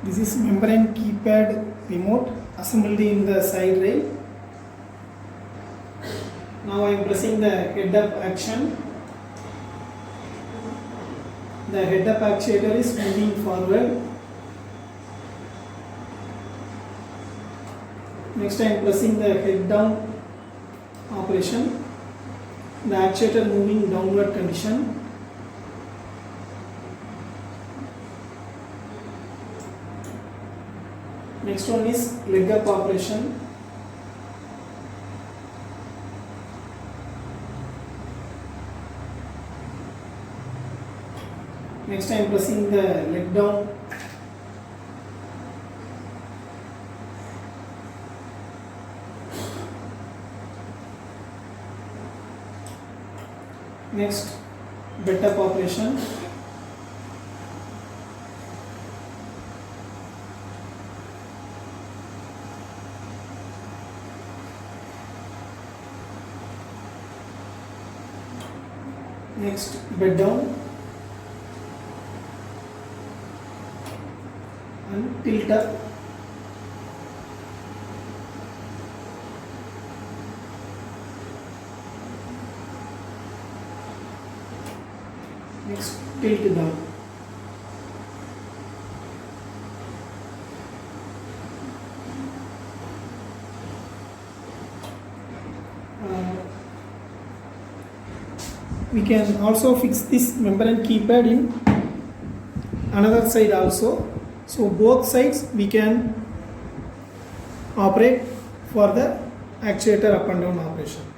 This is membrane keypad remote assembled in the side rail. Now I am pressing the head up action. The head up actuator is moving forward. Next I am pressing the head down operation. The actuator moving downward condition. Next one is leg up operation. Next I am pressing the leg down. Next bed up operation. Next bed down and tilt up. Next tilt down. We can also fix this membrane keypad in another side also. So both sides we can operate for the actuator up and down operation.